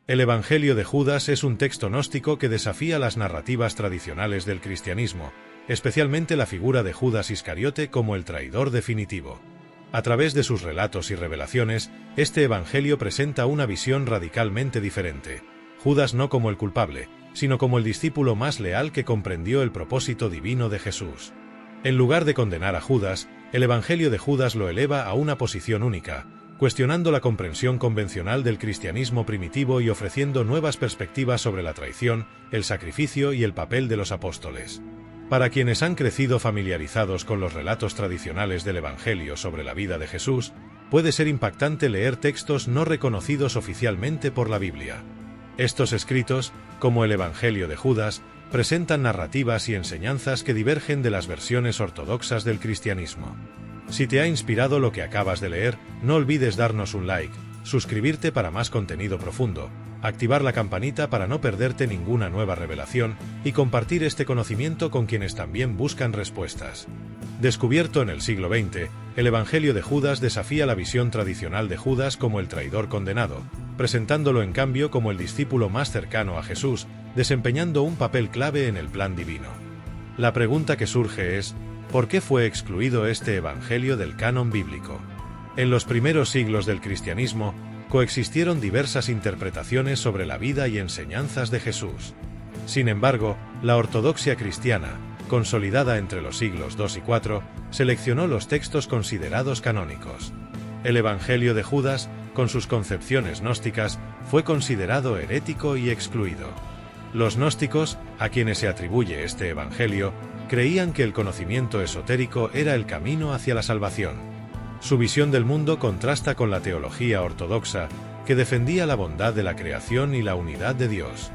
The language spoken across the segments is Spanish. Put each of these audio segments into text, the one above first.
El Evangelio de Judas es un texto gnóstico que desafía las narrativas tradicionales del cristianismo, especialmente la figura de Judas Iscariote como el traidor definitivo. A través de sus relatos y revelaciones, este Evangelio presenta una visión radicalmente diferente. Judas no como el culpable, sino como el discípulo más leal que comprendió el propósito divino de Jesús. En lugar de condenar a Judas, el Evangelio de Judas lo eleva a una posición única, cuestionando la comprensión convencional del cristianismo primitivo y ofreciendo nuevas perspectivas sobre la traición, el sacrificio y el papel de los apóstoles. Para quienes han crecido familiarizados con los relatos tradicionales del Evangelio sobre la vida de Jesús, puede ser impactante leer textos no reconocidos oficialmente por la Biblia. Estos escritos, como el Evangelio de Judas, presentan narrativas y enseñanzas que divergen de las versiones ortodoxas del cristianismo. Si te ha inspirado lo que acabas de leer, no olvides darnos un like, suscribirte para más contenido profundo, activar la campanita para no perderte ninguna nueva revelación y compartir este conocimiento con quienes también buscan respuestas. Descubierto en el siglo XX, el Evangelio de Judas desafía la visión tradicional de Judas como el traidor condenado, presentándolo en cambio como el discípulo más cercano a Jesús, desempeñando un papel clave en el plan divino. La pregunta que surge es, ¿por qué fue excluido este Evangelio del canon bíblico? En los primeros siglos del cristianismo, coexistieron diversas interpretaciones sobre la vida y enseñanzas de Jesús. Sin embargo, la ortodoxia cristiana, consolidada entre los siglos II y IV, seleccionó los textos considerados canónicos. El Evangelio de Judas, con sus concepciones gnósticas, fue considerado herético y excluido. Los gnósticos, a quienes se atribuye este Evangelio, creían que el conocimiento esotérico era el camino hacia la salvación. Su visión del mundo contrasta con la teología ortodoxa, que defendía la bondad de la creación y la unidad de Dios.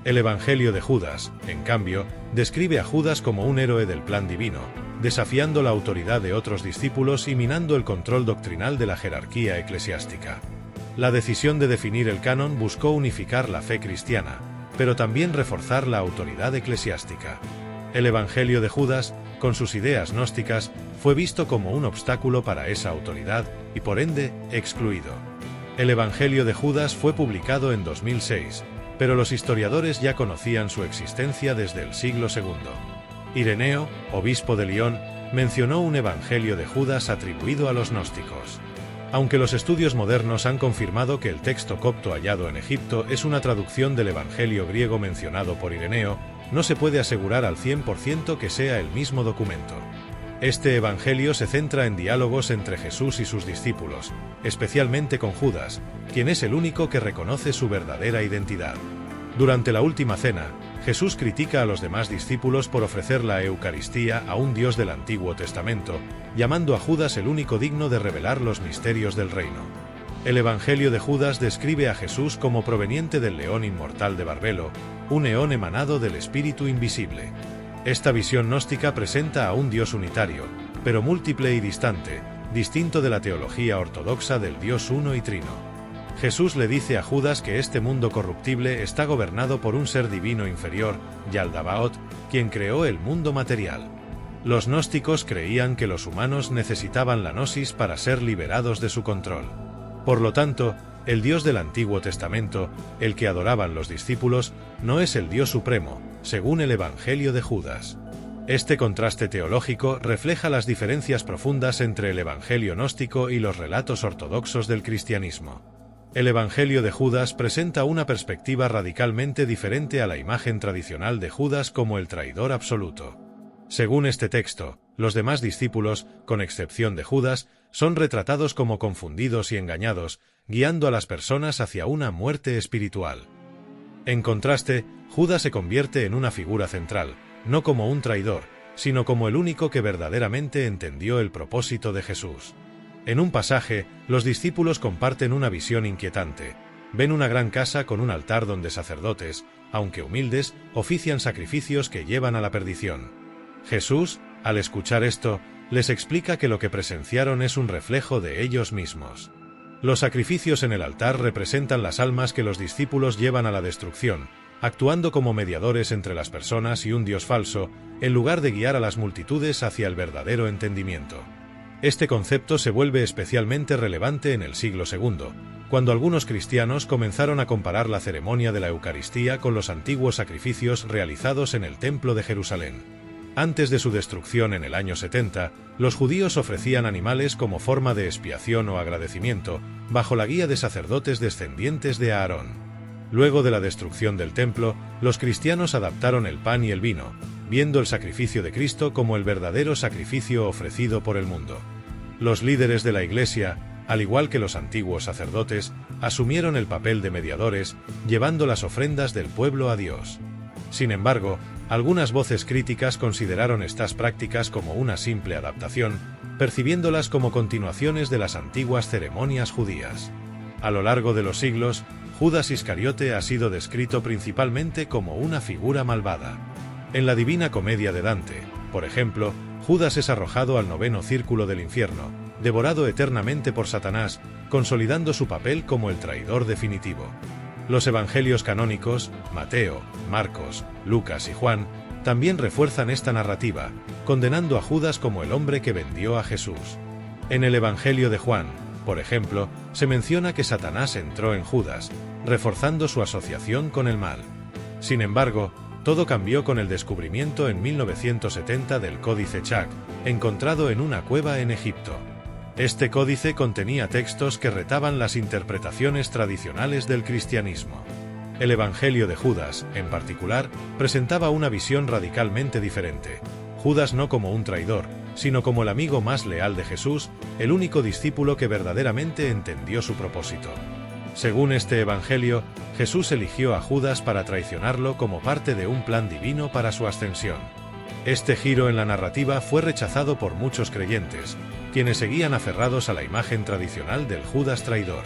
El Evangelio de Judas, en cambio, describe a Judas como un héroe del plan divino, desafiando la autoridad de otros discípulos y minando el control doctrinal de la jerarquía eclesiástica. La decisión de definir el canon buscó unificar la fe cristiana, pero también reforzar la autoridad eclesiástica. El Evangelio de Judas, con sus ideas gnósticas, fue visto como un obstáculo para esa autoridad y por ende, excluido. El Evangelio de Judas fue publicado en 2006, pero los historiadores ya conocían su existencia desde el siglo II. Ireneo, obispo de Lyon, mencionó un Evangelio de Judas atribuido a los gnósticos. Aunque los estudios modernos han confirmado que el texto copto hallado en Egipto es una traducción del Evangelio griego mencionado por Ireneo, no se puede asegurar al 100% que sea el mismo documento. Este Evangelio se centra en diálogos entre Jesús y sus discípulos, especialmente con Judas, quien es el único que reconoce su verdadera identidad. Durante la última cena, Jesús critica a los demás discípulos por ofrecer la Eucaristía a un Dios del Antiguo Testamento, llamando a Judas el único digno de revelar los misterios del reino. El Evangelio de Judas describe a Jesús como proveniente del león inmortal de Barbelo, un eón emanado del Espíritu invisible. Esta visión gnóstica presenta a un Dios unitario, pero múltiple y distante, distinto de la teología ortodoxa del Dios uno y trino. Jesús le dice a Judas que este mundo corruptible está gobernado por un ser divino inferior, Yaldabaoth, quien creó el mundo material. Los gnósticos creían que los humanos necesitaban la gnosis para ser liberados de su control. Por lo tanto, el Dios del Antiguo Testamento, el que adoraban los discípulos, no es el Dios supremo, según el Evangelio de Judas. Este contraste teológico refleja las diferencias profundas entre el Evangelio gnóstico y los relatos ortodoxos del cristianismo. El Evangelio de Judas presenta una perspectiva radicalmente diferente a la imagen tradicional de Judas como el traidor absoluto. Según este texto, los demás discípulos, con excepción de Judas, son retratados como confundidos y engañados, guiando a las personas hacia una muerte espiritual. En contraste, Judas se convierte en una figura central, no como un traidor, sino como el único que verdaderamente entendió el propósito de Jesús. En un pasaje, los discípulos comparten una visión inquietante. Ven una gran casa con un altar donde sacerdotes, aunque humildes, ofician sacrificios que llevan a la perdición. Jesús, al escuchar esto, les explica que lo que presenciaron es un reflejo de ellos mismos. Los sacrificios en el altar representan las almas que los discípulos llevan a la destrucción, actuando como mediadores entre las personas y un Dios falso, en lugar de guiar a las multitudes hacia el verdadero entendimiento. Este concepto se vuelve especialmente relevante en el siglo II, cuando algunos cristianos comenzaron a comparar la ceremonia de la Eucaristía con los antiguos sacrificios realizados en el Templo de Jerusalén. Antes de su destrucción en el año 70, los judíos ofrecían animales como forma de expiación o agradecimiento, bajo la guía de sacerdotes descendientes de Aarón. Luego de la destrucción del templo, los cristianos adaptaron el pan y el vino, viendo el sacrificio de Cristo como el verdadero sacrificio ofrecido por el mundo. Los líderes de la Iglesia, al igual que los antiguos sacerdotes, asumieron el papel de mediadores, llevando las ofrendas del pueblo a Dios. Sin embargo, algunas voces críticas consideraron estas prácticas como una simple adaptación, percibiéndolas como continuaciones de las antiguas ceremonias judías. A lo largo de los siglos, Judas Iscariote ha sido descrito principalmente como una figura malvada. En la Divina Comedia de Dante, por ejemplo, Judas es arrojado al noveno círculo del infierno, devorado eternamente por Satanás, consolidando su papel como el traidor definitivo. Los evangelios canónicos, Mateo, Marcos, Lucas y Juan, también refuerzan esta narrativa, condenando a Judas como el hombre que vendió a Jesús. En el Evangelio de Juan, por ejemplo, se menciona que Satanás entró en Judas, reforzando su asociación con el mal. Sin embargo, todo cambió con el descubrimiento en 1970 del Códice Chak, encontrado en una cueva en Egipto. Este códice contenía textos que retaban las interpretaciones tradicionales del cristianismo. El Evangelio de Judas, en particular, presentaba una visión radicalmente diferente. Judas no como un traidor, sino como el amigo más leal de Jesús, el único discípulo que verdaderamente entendió su propósito. Según este Evangelio, Jesús eligió a Judas para traicionarlo como parte de un plan divino para su ascensión. Este giro en la narrativa fue rechazado por muchos creyentes, quienes seguían aferrados a la imagen tradicional del Judas traidor.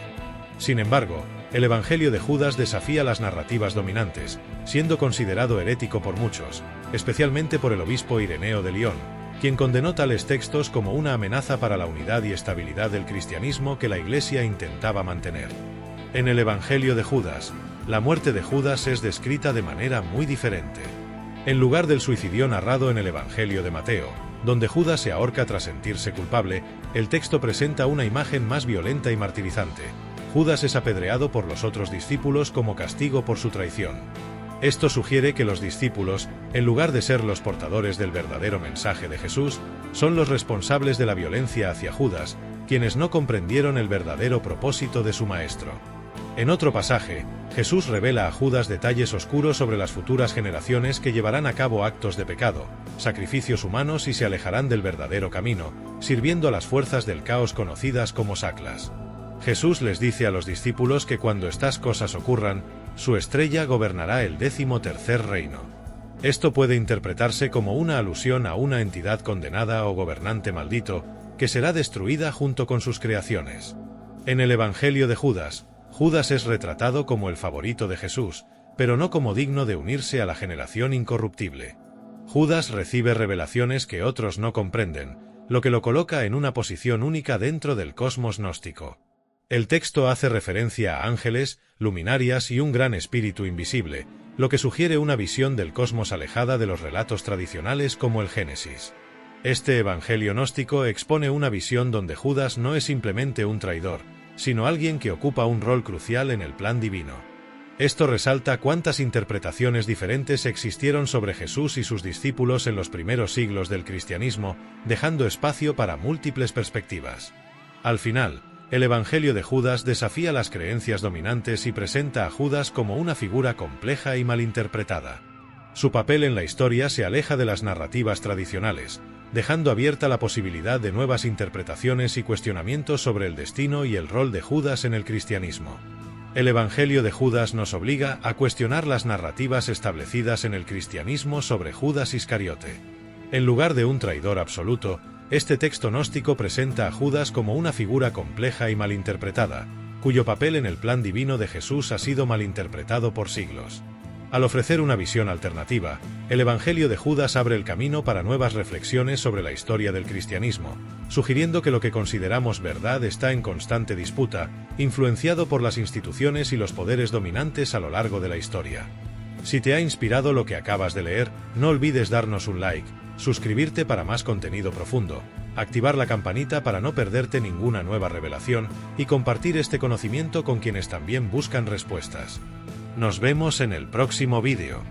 Sin embargo, el Evangelio de Judas desafía las narrativas dominantes, siendo considerado herético por muchos, especialmente por el obispo Ireneo de Lyon, quien condenó tales textos como una amenaza para la unidad y estabilidad del cristianismo que la Iglesia intentaba mantener. En el Evangelio de Judas, la muerte de Judas es descrita de manera muy diferente. En lugar del suicidio narrado en el Evangelio de Mateo, donde Judas se ahorca tras sentirse culpable, el texto presenta una imagen más violenta y martirizante. Judas es apedreado por los otros discípulos como castigo por su traición. Esto sugiere que los discípulos, en lugar de ser los portadores del verdadero mensaje de Jesús, son los responsables de la violencia hacia Judas, quienes no comprendieron el verdadero propósito de su maestro. En otro pasaje, Jesús revela a Judas detalles oscuros sobre las futuras generaciones que llevarán a cabo actos de pecado, sacrificios humanos y se alejarán del verdadero camino, sirviendo a las fuerzas del caos conocidas como saclas. Jesús les dice a los discípulos que cuando estas cosas ocurran, su estrella gobernará el 13º reino. Esto puede interpretarse como una alusión a una entidad condenada o gobernante maldito, que será destruida junto con sus creaciones. En el Evangelio de Judas, Judas es retratado como el favorito de Jesús, pero no como digno de unirse a la generación incorruptible. Judas recibe revelaciones que otros no comprenden, lo que lo coloca en una posición única dentro del cosmos gnóstico. El texto hace referencia a ángeles, luminarias y un gran espíritu invisible, lo que sugiere una visión del cosmos alejada de los relatos tradicionales como el Génesis. Este evangelio gnóstico expone una visión donde Judas no es simplemente un traidor, sino alguien que ocupa un rol crucial en el plan divino. Esto resalta cuántas interpretaciones diferentes existieron sobre Jesús y sus discípulos en los primeros siglos del cristianismo, dejando espacio para múltiples perspectivas. Al final, el Evangelio de Judas desafía las creencias dominantes y presenta a Judas como una figura compleja y malinterpretada. Su papel en la historia se aleja de las narrativas tradicionales, dejando abierta la posibilidad de nuevas interpretaciones y cuestionamientos sobre el destino y el rol de Judas en el cristianismo. El Evangelio de Judas nos obliga a cuestionar las narrativas establecidas en el cristianismo sobre Judas Iscariote. En lugar de un traidor absoluto, este texto gnóstico presenta a Judas como una figura compleja y malinterpretada, cuyo papel en el plan divino de Jesús ha sido malinterpretado por siglos. Al ofrecer una visión alternativa, el Evangelio de Judas abre el camino para nuevas reflexiones sobre la historia del cristianismo, sugiriendo que lo que consideramos verdad está en constante disputa, influenciado por las instituciones y los poderes dominantes a lo largo de la historia. Si te ha inspirado lo que acabas de leer, no olvides darnos un like, suscribirte para más contenido profundo, activar la campanita para no perderte ninguna nueva revelación y compartir este conocimiento con quienes también buscan respuestas. Nos vemos en el próximo vídeo.